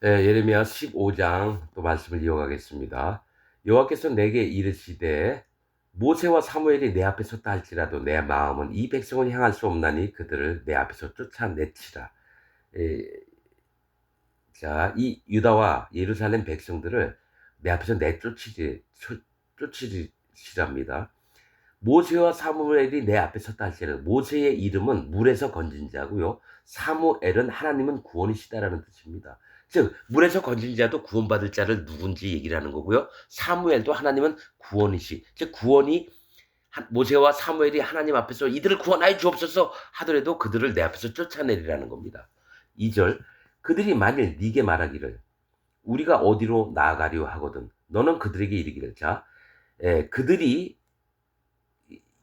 예레미야 15장 또 말씀을 이어가겠습니다. 여호와께서 내게 이르시되 모세와 사무엘이 내 앞에 섰다 할지라도 내 마음은 이 백성을 향할 수 없나니 그들을 내 앞에서 쫓아내치라. 에, 이 유다와 예루살렘 백성들을 내 앞에서 쫓으시랍니다. 모세와 사무엘이 내 앞에 섰다 할지라도 모세의 이름은 물에서 건진 자고요. 사무엘은 하나님은 구원이시다라는 뜻입니다. 즉 물에서 건진 자도 구원받을 자를 누군지 얘기를 하는 거고요. 사무엘도 하나님은 구원이시. 즉 구원이 모세와 사무엘이 하나님 앞에서 이들을 구원하여 주옵소서 하더라도 그들을 내 앞에서 쫓아내리라는 겁니다. 2절 그들이 만일 네게 말하기를 우리가 어디로 나아가려 하거든 너는 그들에게 이르기를 그들이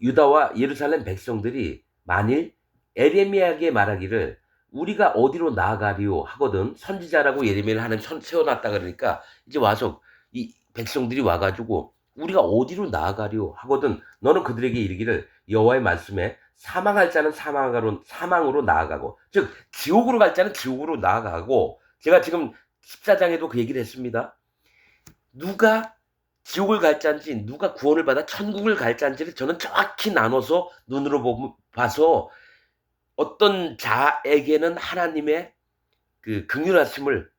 유다와 예루살렘 백성들이 만일 에레미야에게 말하기를 우리가 어디로 나아가리오 하거든 선지자라고 예레미야를 하나님 세워놨다 그러니까 이제 와서 이 백성들이 와가지고 우리가 어디로 나아가리오 하거든 너는 그들에게 이르기를 여호와의 말씀에 사망할 자는 사망으로 나아가고 즉 지옥으로 갈 자는 지옥으로 나아가고 제가 지금 14장에도 그 얘기를 했습니다. 누가 지옥을 갈 자인지 누가 구원을 받아 천국을 갈 자인지를 저는 정확히 나눠서 눈으로 봐서 어떤 자에게는 하나님의 그 긍휼하심을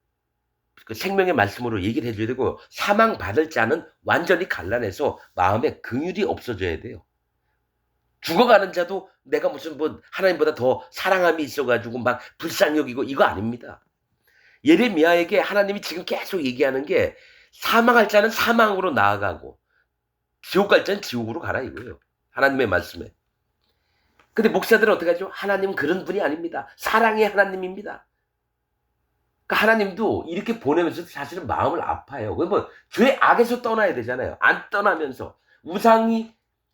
그 생명의 말씀으로 얘기를 해줘야 되고 사망 받을 자는 완전히 갈라내서 마음에 긍휼이 없어져야 돼요. 죽어가는 자도 내가 무슨 뭐 하나님보다 더 사랑함이 있어가지고 막 불쌍히 여기고 이거 아닙니다. 예레미야에게 하나님이 지금 계속 얘기하는 게 사망할 자는 사망으로 나아가고 지옥 갈 자는 지옥으로 가라 이거예요. 하나님의 말씀에. 근데 목사들은 어떻게 하죠? 하나님은 그런 분이 아닙니다. 사랑의 하나님입니다. 그러니까 하나님도 이렇게 보내면서 사실은 마음을 아파요. 그러면 죄 악에서 떠나야 되잖아요. 안 떠나면서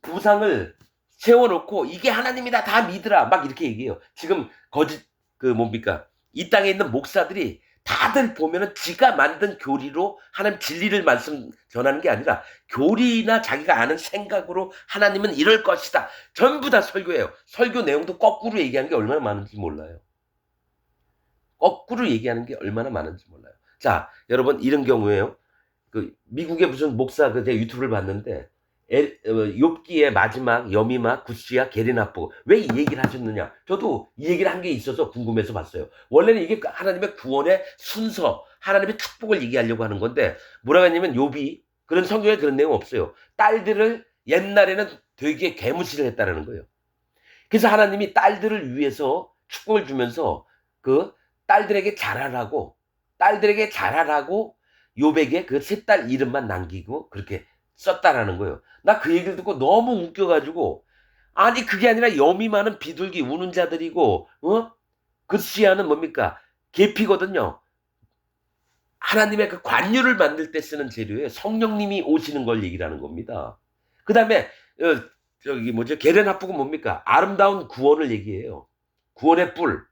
우상을 세워놓고 이게 하나님이다 다 믿으라 막 이렇게 얘기해요. 지금 거짓 뭡니까? 이 땅에 있는 목사들이 다들 보면은 지가 만든 교리로 하나님 진리를 말씀 전하는 게 아니라 교리나 자기가 아는 생각으로 하나님은 이럴 것이다. 전부 다 설교예요. 설교 내용도 거꾸로 얘기하는 게 얼마나 많은지 몰라요. 거꾸로 얘기하는 게 얼마나 많은지 몰라요. 자, 여러분 이런 경우에요. 그 미국의 무슨 목사 제가 유튜브를 봤는데 욥기의 마지막 여미마 구시야 게리나포 왜 이 얘기를 하셨느냐 저도 이 얘기를 한 게 있어서 궁금해서 봤어요. 원래는 이게 하나님의 구원의 순서 하나님의 축복을 얘기하려고 하는 건데 뭐라고 했냐면 욥이 그런 성경에 그런 내용 없어요. 딸들을 옛날에는 되게 개무시를 했다라는 거예요. 그래서 하나님이 딸들을 위해서 축복을 주면서 그 딸들에게 잘하라고 욥에게 그 세 딸 이름만 남기고 그렇게 썼다라는 거예요. 나 그 얘기를 듣고 너무 웃겨가지고 아니 그게 아니라 여미만은 비둘기 우는 자들이고 그시야는 뭡니까 계피거든요. 하나님의 그 관유를 만들 때 쓰는 재료에 성령님이 오시는 걸 얘기를 하는 겁니다. 그 다음에 저기 뭐죠 게레나프가 뭡니까 아름다운 구원을 얘기해요. 구원의 뿔.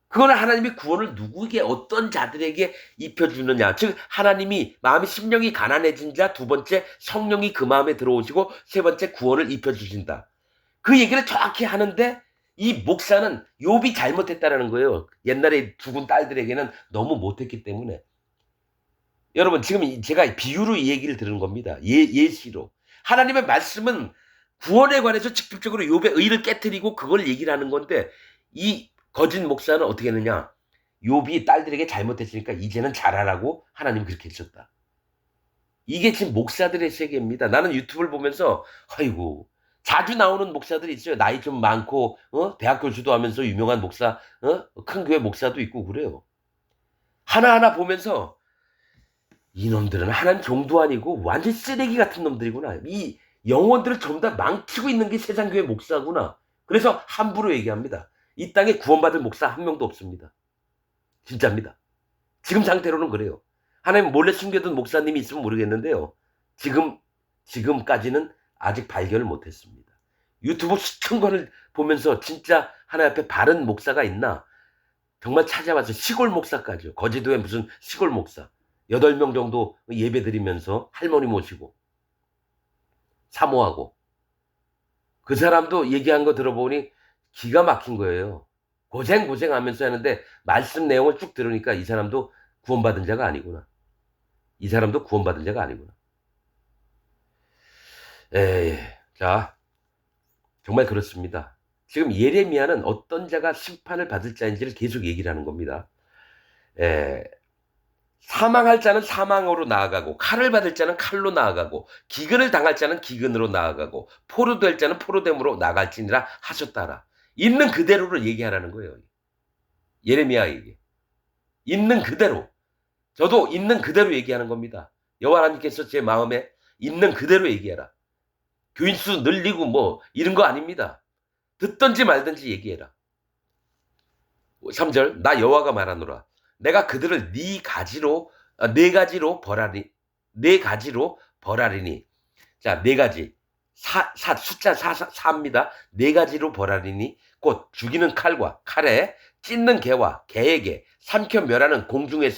그거는 하나님이 구원을 누구에게 어떤 자들에게 입혀주느냐. 즉 하나님이 마음이 심령이 가난해진 자 두 번째 성령이 그 마음에 들어오시고 세 번째 구원을 입혀주신다. 그 얘기를 정확히 하는데 이 목사는 욥이 잘못했다라는 거예요. 옛날에 죽은 딸들에게는 너무 못했기 때문에. 여러분 지금 제가 비유로 이 얘기를 들은 겁니다. 예시로. 하나님의 말씀은 구원에 관해서 직접적으로 욥의 의를 깨뜨리고 그걸 얘기를 하는 건데 이 거짓 목사는 어떻게 했느냐? 욥이 딸들에게 잘못했으니까 이제는 잘하라고 하나님 그렇게 했었다. 이게 지금 목사들의 세계입니다. 나는 유튜브를 보면서 아이고 자주 나오는 목사들이 있어요. 나이 좀 많고 대학 교수도 하면서 유명한 목사, 큰 교회 목사도 있고 그래요. 하나하나 보면서 이놈들은 하나님 종도 아니고 완전 쓰레기 같은 놈들이구나. 이 영혼들을 전부 다 망치고 있는 게 세상교회 목사구나. 그래서 함부로 얘기합니다. 이 땅에 구원받을 목사 한 명도 없습니다. 진짜입니다. 지금 상태로는 그래요. 하나님 몰래 숨겨둔 목사님이 있으면 모르겠는데요. 지금까지는 아직 발견을 못했습니다. 유튜브 수천 건을 보면서 진짜 하나님 앞에 바른 목사가 있나 정말 찾아봐서 시골 목사까지요. 거제도에 무슨 시골 목사 8명 정도 예배 드리면서 할머니 모시고 사모하고 그 사람도 얘기한 거 들어보니 기가 막힌 거예요. 고생하면서 하는데 말씀 내용을 쭉 들으니까 이 사람도 구원받은 자가 아니구나. 이 사람도 구원받은 자가 아니구나. 자, 정말 그렇습니다. 지금 예레미야는 어떤 자가 심판을 받을 자인지를 계속 얘기를 하는 겁니다. 사망할 자는 사망으로 나아가고, 칼을 받을 자는 칼로 나아가고, 기근을 당할 자는 기근으로 나아가고, 포로될 자는 포로됨으로 나갈지니라 하셨다라. 있는 그대로를 얘기하라는 거예요. 예레미야에게. 있는 그대로. 저도 있는 그대로 얘기하는 겁니다. 여호와 하나님께서 제 마음에 있는 그대로 얘기해라. 교인수 늘리고 뭐 이런 거 아닙니다. 듣든지 말든지 얘기해라. 3절 나 여호와가 말하노라. 내가 그들을 네 가지로 벌하리니. 자, 네 가지. 숫자 4입니다. 네 가지로 벌하리니 곧 죽이는 칼에 찢는 개와 개에게 삼켜 멸하는 공중의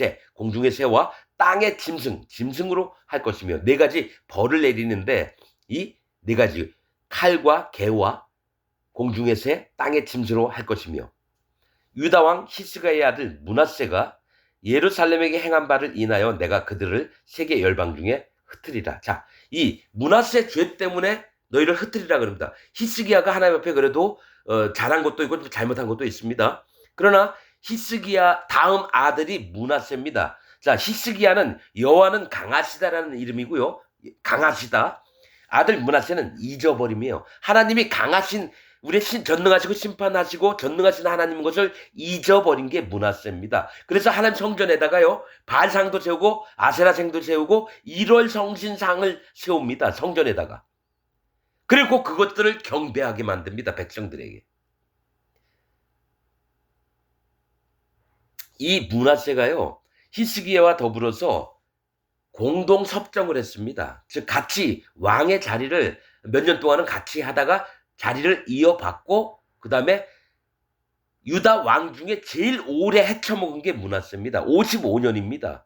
새와 땅의 짐승으로 할 것이며 네 가지 벌을 내리는데 이 네 가지 칼과 개와 공중의 새, 땅의 짐승으로 할 것이며 유다 왕 히스기야의 아들 므낫세가 예루살렘에게 행한 바를 인하여 내가 그들을 세계 열방 중에 흩으리라. 자, 이 므낫세 죄 때문에 너희를 흩으리라 그럽니다. 히스기야가 하나님 앞에 그래도 잘한 것도 있고 잘못한 것도 있습니다. 그러나 히스기야 다음 아들이 므낫세입니다. 자, 히스기야는 여호와는 강하시다라는 이름이고요. 강하시다. 아들 므낫세는 잊어버림이에요. 하나님이 강하신 우리 전능하시고 심판하시고 전능하신 하나님인 것을 잊어버린 게 므낫세입니다. 그래서 하나님 성전에다가요 바알상도 세우고 아세라상도 세우고 1월 성신상을 세웁니다. 성전에다가. 그리고 그것들을 경배하게 만듭니다. 백성들에게. 이 므낫세가요 히스기야와 더불어서 공동 섭정을 했습니다. 즉 같이 왕의 자리를 몇 년 동안은 같이 하다가 자리를 이어받고 그 다음에 유다 왕 중에 제일 오래 헤쳐먹은 게 므낫세입니다. 55년입니다.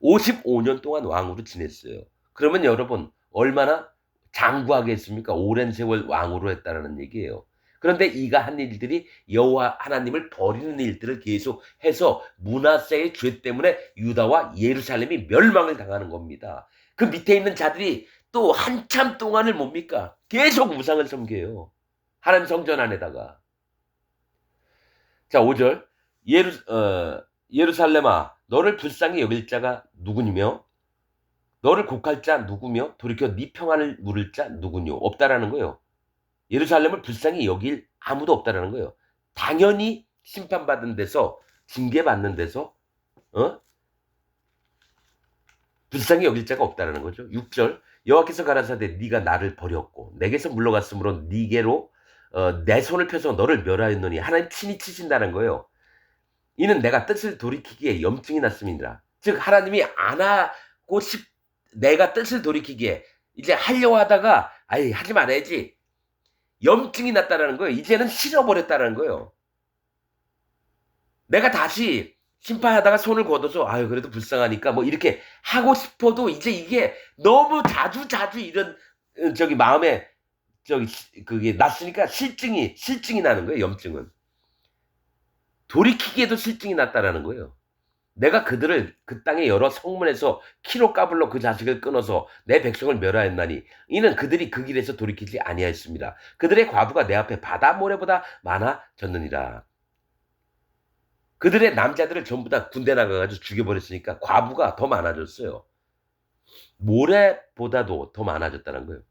55년 동안 왕으로 지냈어요. 그러면 여러분 얼마나 장구하겠습니까? 오랜 세월 왕으로 했다는 얘기예요. 그런데 이가 한 일들이 여호와 하나님을 버리는 일들을 계속 해서 므낫세의 죄 때문에 유다와 예루살렘이 멸망을 당하는 겁니다. 그 밑에 있는 자들이 또 한참 동안을 뭡니까? 계속 우상을 섬겨요. 하나님 성전 안에다가. 자, 5절 예루살렘아 너를 불쌍히 여길 자가 누구니며 너를 곡할 자 누구며 돌이켜 네 평안을 물을 자 누구뇨? 없다라는 거예요. 예루살렘을 불쌍히 여길 아무도 없다라는 거예요. 당연히 심판받은 데서 징계받는 데서 불쌍히 여길 자가 없다라는 거죠. 6절 여호와께서 가라사대 네가 나를 버렸고 내게서 물러갔으므로 네게로 내 손을 펴서 너를 멸하였노니 하나님 친히 치신다는 거예요. 이는 내가 뜻을 돌이키기에 염증이 났음이니라. 즉 하나님이 안 하고 내가 뜻을 돌이키기에 이제 하려고 하다가 아이 하지 말아야지 염증이 났다라는 거예요. 이제는 싫어버렸다라는 거예요. 내가 다시 심판하다가 손을 걷어서 아유 그래도 불쌍하니까 뭐 이렇게 하고 싶어도 이제 이게 너무 자주 이런 마음에 그게 났으니까 실증이 나는 거예요. 염증은 돌이키기에도 실증이 났다라는 거예요. 내가 그들을 그 땅의 여러 성문에서 키로 까불러 그 자식을 끊어서 내 백성을 멸하였나니 이는 그들이 그 길에서 돌이키지 아니하였습니다. 그들의 과부가 내 앞에 바다 모래보다 많아졌느니라. 그들의 남자들을 전부 다 군대 나가가지고 죽여버렸으니까 과부가 더 많아졌어요. 모래보다도 더 많아졌다는 거예요.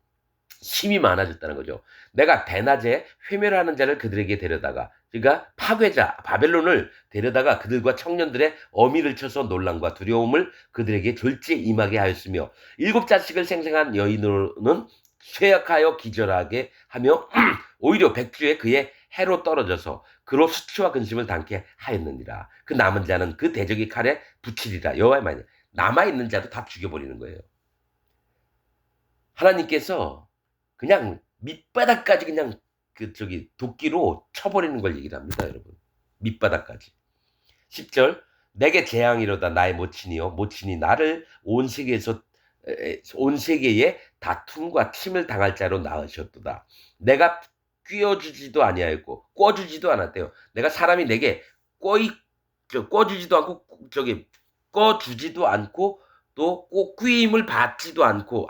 힘이 많아졌다는 거죠. 내가 대낮에 회멸하는 자를 그들에게 데려다가 그러니까 파괴자 바벨론을 데려다가 그들과 청년들의 어미를 쳐서 논란과 두려움을 그들에게 졸지에 임하게 하였으며 7 자식을 생생한 여인으로는 쇠약하여 기절하게 하며 오히려 백주에 그의 해로 떨어져서 그로 수치와 근심을 당케 하였느니라. 그 남은 자는 그 대적의 칼에 붙이리라. 여호와의 말이야. 남아있는 자도 다 죽여버리는 거예요. 하나님께서 그냥 밑바닥까지 그냥 도끼로 쳐버리는 걸 얘기를 합니다, 여러분. 밑바닥까지. 10절 내게 재앙이로다 나의 모친이요 모친이 나를 온 세계에 다툼과 침을 당할 자로 낳으셨도다. 내가 끼워주지도 아니하였고 꿔주지도 않았대요. 내가 사람이 내게 꿔주지도 않고 꺼주지도 않고 또 꼭 끼임을 받지도 않고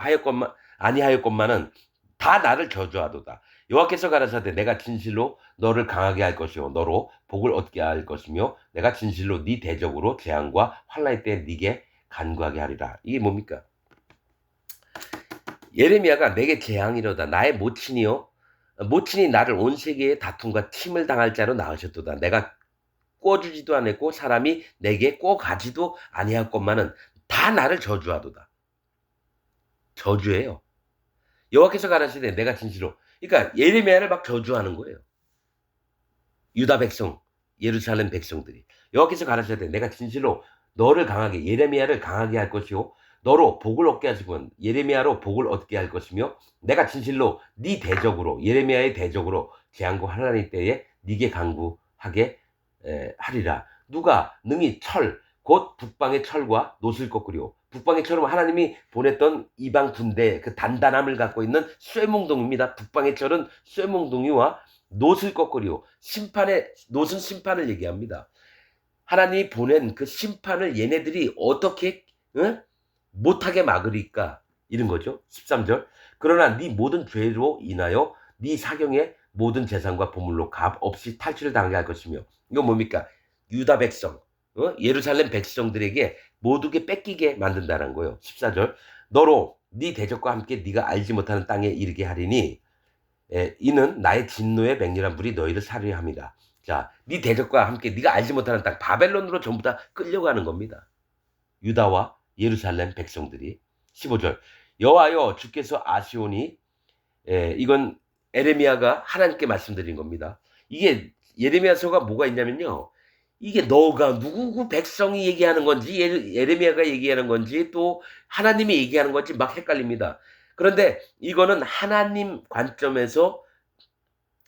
아니하였건만은 다 나를 저주하도다. 여호와께서 가라사대 내가 진실로 너를 강하게 할 것이요 너로 복을 얻게 할 것이며 내가 진실로 네 대적으로 재앙과 환난의 때에 네게 간구하게 하리라. 이게 뭡니까? 예레미야가 내게 재앙이로다. 나의 모친이요 모친이 나를 온 세계의 다툼과 침을 당할 자로 낳으셨도다. 내가 꿔주지도 않았고 사람이 내게 꿔가지도 아니하였건만은 다 나를 저주하도다. 저주예요. 여호와께서 가라사대 내가 진실로 그러니까 예레미야를 막 저주하는 거예요. 유다 백성, 예루살렘 백성들이 여호와께서 가라사대 내가 진실로 너를 강하게 예레미야를 강하게 할 것이요 너로 복을 얻게 하시고 예레미야로 복을 얻게 할 것이며 내가 진실로 네 대적으로 예레미야의 대적으로 재앙과 환난의 때에 네게 간구하게 하리라. 누가 능히 곧 북방의 철과 놋을 꺾으리오. 북방의 철은 하나님이 보냈던 이방 군대 그 단단함을 갖고 있는 쇠몽둥이입니다. 북방의 철은 쇠몽둥이와 놋을 꺾으리오. 놋은 심판을 얘기합니다. 하나님이 보낸 그 심판을 얘네들이 어떻게 못하게 막으리까 이런 거죠. 13절 그러나 네 모든 죄로 인하여 네 사경의 모든 재산과 보물로 값 없이 탈취를 당하게 할 것이며 이건 뭡니까? 유다 백성 예루살렘 백성들에게 모두게 뺏기게 만든다는 거예요. 14절 너로 네 대적과 함께 네가 알지 못하는 땅에 이르게 하리니 이는 나의 진노의 맹렬한 불이 너희를 사르려 함이라. 자, 네 대적과 함께 네가 알지 못하는 땅 바벨론으로 전부 다 끌려가는 겁니다. 유다와 예루살렘 백성들이. 15절 여호와여 주께서 아시오니 이건 에레미야가 하나님께 말씀드린 겁니다. 이게 예레미야서가 뭐가 있냐면요. 이게 너가 누구 백성이 얘기하는 건지 예레미야가 얘기하는 건지 또 하나님이 얘기하는 건지 막 헷갈립니다. 그런데 이거는 하나님 관점에서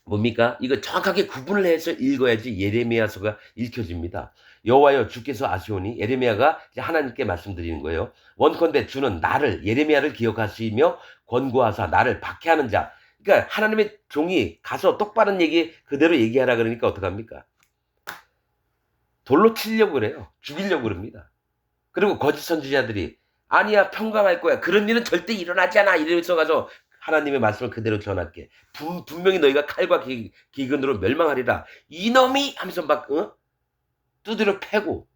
뭡니까? 이거 정확하게 구분을 해서 읽어야지 예레미야서가 읽혀집니다. 여호와여 주께서 아시오니 예레미야가 하나님께 말씀드리는 거예요. 원컨대 주는 나를 예레미야를 기억하시며 권고하사 나를 박해하는 자. 그러니까 하나님의 종이 가서 똑바른 얘기 그대로 얘기하라 그러니까 어떡합니까? 돌로 치려고 그래요. 죽이려고 그럽니다. 그리고 거짓 선지자들이 아니야 평강할 거야. 그런 일은 절대 일어나지 않아. 이러면서 가서 하나님의 말씀을 그대로 전할게. 분명히 너희가 칼과 기근으로 멸망하리라. 이놈이 하면서 막 두드려 패고.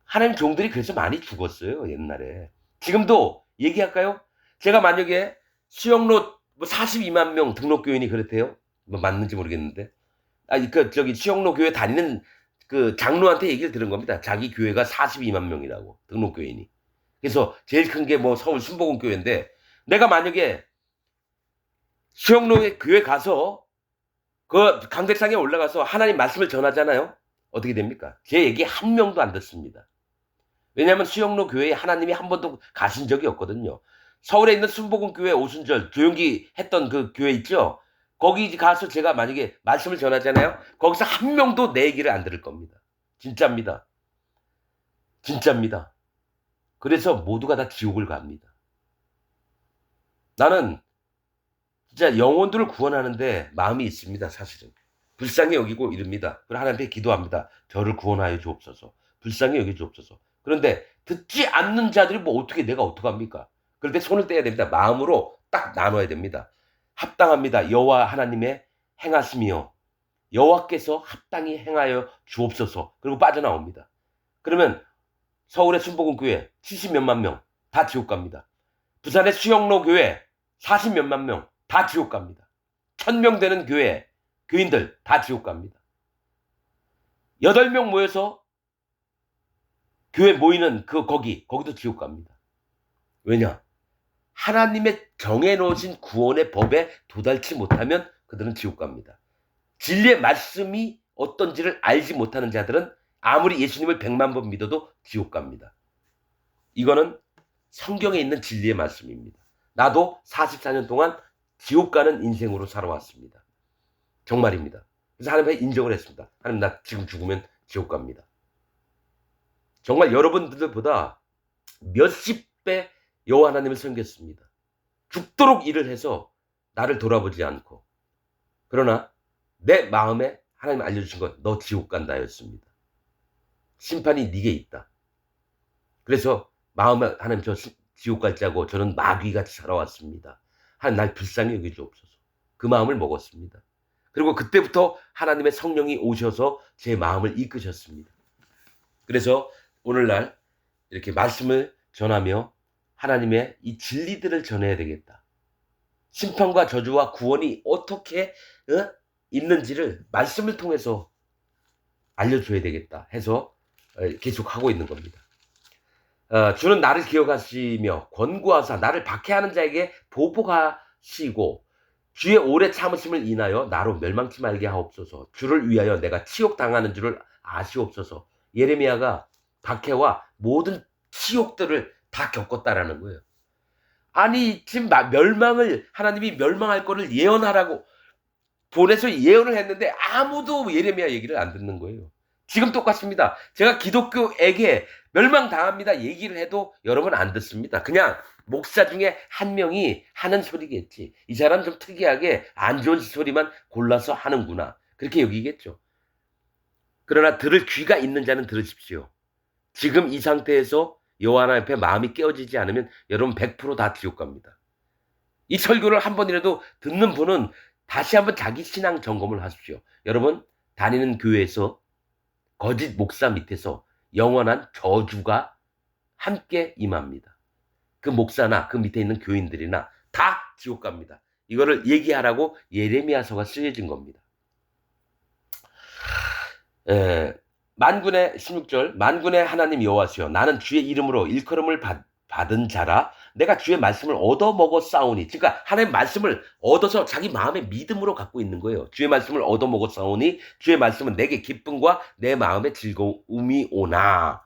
하나님 종들이 그래서 많이 죽었어요. 옛날에. 지금도 얘기할까요? 제가 만약에 수영로 42만 명 등록교인이 그렇대요. 뭐 맞는지 모르겠는데. 수영로 교회 다니는 그 장로한테 얘기를 들은 겁니다. 자기 교회가 42만 명이라고 등록교인이. 그래서 제일 큰 게 뭐 서울 순복음교회인데 내가 만약에 수영로에 교회 가서 그 강대상에 올라가서 하나님 말씀을 전하잖아요. 어떻게 됩니까? 제 얘기 한 명도 안 듣습니다. 왜냐하면 수영로 교회에 하나님이 한 번도 가신 적이 없거든요. 서울에 있는 순복음교회 오순절 조용기 했던 그 교회 있죠? 거기 가서 제가 만약에 말씀을 전하잖아요. 거기서 한 명도 내 얘기를 안 들을 겁니다. 진짜입니다. 진짜입니다. 그래서 모두가 다 지옥을 갑니다. 나는 진짜 영혼들을 구원하는데 마음이 있습니다. 사실은. 불쌍히 여기고 이릅니다. 그리고 하나님께 기도합니다. 저를 구원하여 주옵소서. 불쌍히 여겨 주옵소서. 그런데 듣지 않는 자들이 내가 어떡합니까? 그럴 때 손을 떼야 됩니다. 마음으로 딱 나눠야 됩니다. 합당합니다. 여호와 하나님의 행하심이요. 여호와께서 합당히 행하여 주옵소서. 그리고 빠져나옵니다. 그러면 서울의 순복음교회 70몇만 명 다 지옥 갑니다. 부산의 수영로 교회 40몇만 명 다 지옥 갑니다. 1000명 되는 교회 교인들 다 지옥 갑니다. 8명 모여서 교회 모이는 거기도 지옥 갑니다. 왜냐? 하나님의 정해놓으신 구원의 법에 도달치 못하면 그들은 지옥 갑니다. 진리의 말씀이 어떤지를 알지 못하는 자들은 아무리 예수님을 100만 번 믿어도 지옥 갑니다. 이거는 성경에 있는 진리의 말씀입니다. 나도 44년 동안 지옥 가는 인생으로 살아왔습니다. 정말입니다. 그래서 하나님께 인정을 했습니다. 하나님 나 지금 죽으면 지옥 갑니다. 정말 여러분들보다 몇십 배 여호와 하나님을 섬겼습니다. 죽도록 일을 해서 나를 돌아보지 않고. 그러나 내 마음에 하나님 알려주신 건 너 지옥 간다였습니다. 심판이 네게 있다. 그래서 마음에 하나님 저 지옥 갈자고 저는 마귀같이 살아왔습니다. 하나님 날 불쌍히 여겨주옵소서. 그 마음을 먹었습니다. 그리고 그때부터 하나님의 성령이 오셔서 제 마음을 이끄셨습니다. 그래서 오늘날 이렇게 말씀을 전하며 하나님의 이 진리들을 전해야 되겠다. 심판과 저주와 구원이 어떻게 있는지를 말씀을 통해서 알려줘야 되겠다 해서 계속 하고 있는 겁니다. 주는 나를 기억하시며 권고하사 나를 박해하는 자에게 보복하시고 주의 오래 참으심을 인하여 나로 멸망치 말게 하옵소서. 주를 위하여 내가 치욕당하는 줄을 아시옵소서. 예레미야가 박해와 모든 치욕들을 다 겪었다라는 거예요. 아니 지금 멸망을 하나님이 멸망할 거를 예언하라고 보내서 예언을 했는데 아무도 예레미야 얘기를 안 듣는 거예요. 지금 똑같습니다. 제가 기독교에게 멸망당합니다 얘기를 해도 여러분 안 듣습니다. 그냥 목사 중에 한 명이 하는 소리겠지. 이 사람 좀 특이하게 안 좋은 소리만 골라서 하는구나. 그렇게 여기겠죠. 그러나 들을 귀가 있는 자는 들으십시오. 지금 이 상태에서 여호와 하나님 앞에 마음이 깨어지지 않으면 여러분 100% 다 지옥 갑니다. 이 설교를 한 번이라도 듣는 분은 다시 한번 자기 신앙 점검을 하십시오. 여러분 다니는 교회에서 거짓 목사 밑에서 영원한 저주가 함께 임합니다. 그 목사나 그 밑에 있는 교인들이나 다 지옥 갑니다. 이거를 얘기하라고 예레미야서가 쓰여진 겁니다. 만군의 16절 만군의 하나님 여호와시여 나는 주의 이름으로 일컬음을 받은 자라 내가 주의 말씀을 얻어먹어 싸우니 그러니까 하나님 말씀을 얻어서 자기 마음의 믿음으로 갖고 있는 거예요. 주의 말씀을 얻어먹어 싸우니 주의 말씀은 내게 기쁨과 내 마음의 즐거움이 오나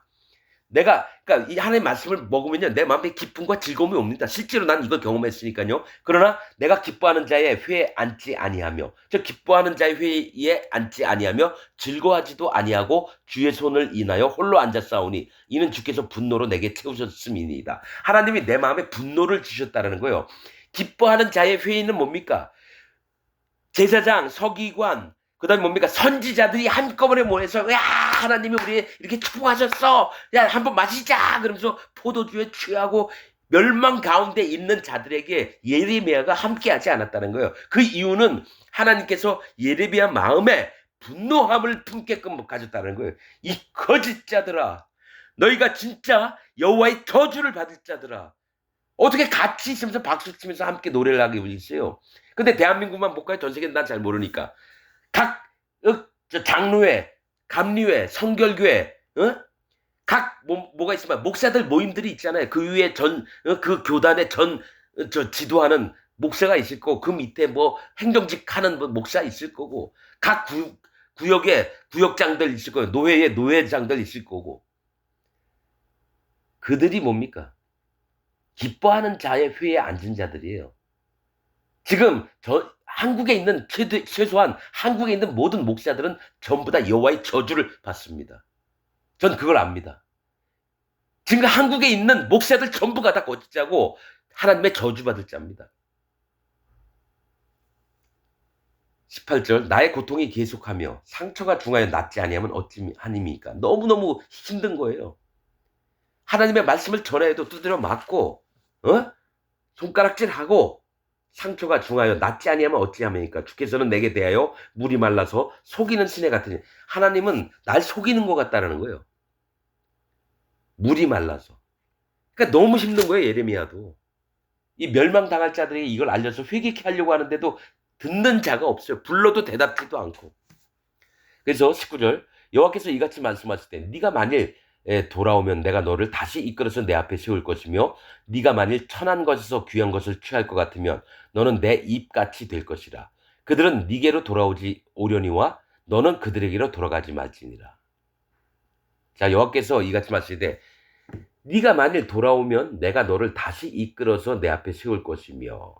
내가 그러니까 이 하나님 말씀을 먹으면요 내 마음에 기쁨과 즐거움이 옵니다. 실제로 난 이걸 경험했으니까요. 그러나 내가 기뻐하는 자의 회에 앉지 아니하며 저 기뻐하는 자의 회에 앉지 아니하며 즐거워하지도 아니하고 주의 손을 인하여 홀로 앉았사오니 이는 주께서 분노로 내게 채우셨음이니이다. 하나님이 내 마음에 분노를 주셨다는 거예요. 기뻐하는 자의 회의는 뭡니까? 제사장, 서기관, 그 다음에 뭡니까? 선지자들이 한꺼번에 모여서, 야, 하나님이 우리 이렇게 축복하셨어. 야, 한번 마시자. 그러면서 포도주에 취하고 멸망 가운데 있는 자들에게 예레미야가 함께하지 않았다는 거예요. 그 이유는 하나님께서 예레미야 마음에 분노함을 품게끔 가졌다는 거예요. 이 거짓자들아, 너희가 진짜 여호와의 저주를 받을 자들아. 어떻게 같이 있으면서 박수 치면서 함께 노래를 하게 있어요. 근데 대한민국만 못 가요. 전 세계는 난 잘 모르니까. 각 장로회, 감리회, 성결교회, 각 뭐가 있으면 목사들 모임들이 있잖아요. 그 위에 그 교단의 지도하는 목사가 있을 거고 그 밑에 뭐 행정직 하는 목사 있을 거고 각 구역에 구역장들 있을 거예요. 노회에 노회장들 있을 거고 그들이 뭡니까? 기뻐하는 자의 회에 앉은 자들이에요. 지금 한국에 있는 최소한 한국에 있는 모든 목사들은 전부 다 여호와의 저주를 받습니다. 전 그걸 압니다. 지금 한국에 있는 목사들 전부가 다 거짓자고 하나님의 저주받을 자입니다. 18절 나의 고통이 계속하며 상처가 중하여 낫지 아니하면 어찌하니까 너무너무 힘든 거예요. 하나님의 말씀을 전해도 두드려 맞고 손가락질하고 상처가 중하여 낫지 아니하면 어찌하니까 주께서는 내게 대하여 물이 말라서 속이는 시내 같으니 하나님은 날 속이는 것 같다는 거예요. 물이 말라서. 그러니까 너무 힘든 거예요. 예레미야도. 이 멸망당할 자들이 이걸 알려서 회개케 하려고 하는데도 듣는 자가 없어요. 불러도 대답지도 않고. 그래서 19절 여호와께서 이같이 말씀하실 때 네가 만일 돌아오면 내가 너를 다시 이끌어서 내 앞에 세울 것이며 네가 만일 천한 것에서 귀한 것을 취할 것 같으면 너는 내 입같이 될 것이라. 그들은 네게로 오려니와 너는 그들에게로 돌아가지 말지니라. 자 여호와께서 이같이 말씀하시되 네가 만일 돌아오면 내가 너를 다시 이끌어서 내 앞에 세울 것이며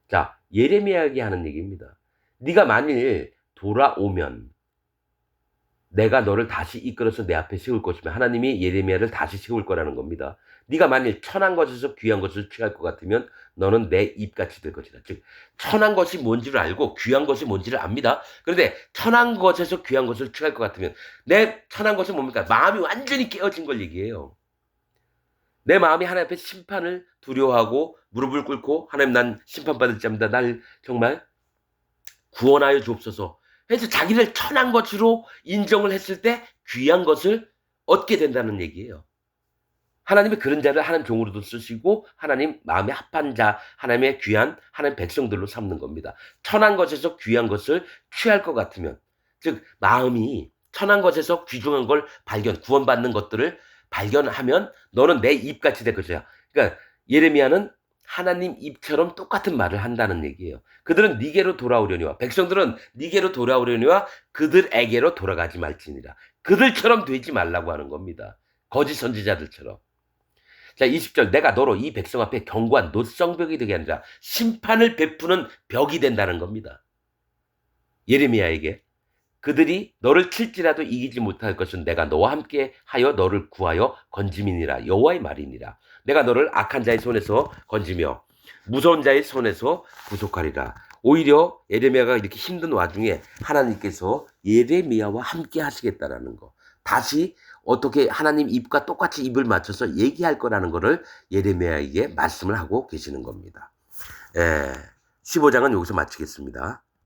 자 예레미야에게 하는 얘기입니다. 네가 만일 돌아오면 내가 너를 다시 이끌어서 내 앞에 세울 것이며 하나님이 예레미야를 다시 세울 거라는 겁니다. 네가 만일 천한 것에서 귀한 것을 취할 것 같으면 너는 내 입같이 될 것이다. 즉 천한 것이 뭔지를 알고 귀한 것이 뭔지를 압니다. 그런데 천한 것에서 귀한 것을 취할 것 같으면 내 천한 것은 뭡니까? 마음이 완전히 깨어진 걸 얘기해요. 내 마음이 하나님 앞에 심판을 두려워하고 무릎을 꿇고 하나님 난 심판받을 자입니다. 날 정말 구원하여 주옵소서. 해서 자기를 천한 것으로 인정을 했을 때 귀한 것을 얻게 된다는 얘기예요. 하나님이 그런 자를 하나님 종으로도 쓰시고 하나님 마음에 합한 자, 하나님의 귀한 하나님 백성들로 삼는 겁니다. 천한 것에서 귀한 것을 취할 것 같으면, 즉 마음이 천한 것에서 귀중한 걸 구원받는 것들을 발견하면 너는 내 입같이 될 것이야. 그러니까 예레미야는 하나님 입처럼 똑같은 말을 한다는 얘기예요. 그들은 니게로 돌아오려니와 백성들은 니게로 돌아오려니와 그들에게로 돌아가지 말지니라. 그들처럼 되지 말라고 하는 겁니다. 거짓 선지자들처럼. 자, 20절 내가 너로 이 백성 앞에 견고한 노성벽이 되게 하느라 심판을 베푸는 벽이 된다는 겁니다. 예레미야에게 그들이 너를 칠지라도 이기지 못할 것은 내가 너와 함께 하여 너를 구하여 건짐이니라. 여호와의 말이니라. 내가 너를 악한 자의 손에서 건지며 무서운 자의 손에서 구속하리라. 오히려 예레미야가 이렇게 힘든 와중에 하나님께서 예레미야와 함께 하시겠다라는 거. 다시 어떻게 하나님 입과 똑같이 입을 맞춰서 얘기할 거라는 거를 예레미야에게 말씀을 하고 계시는 겁니다. 15장은 여기서 마치겠습니다.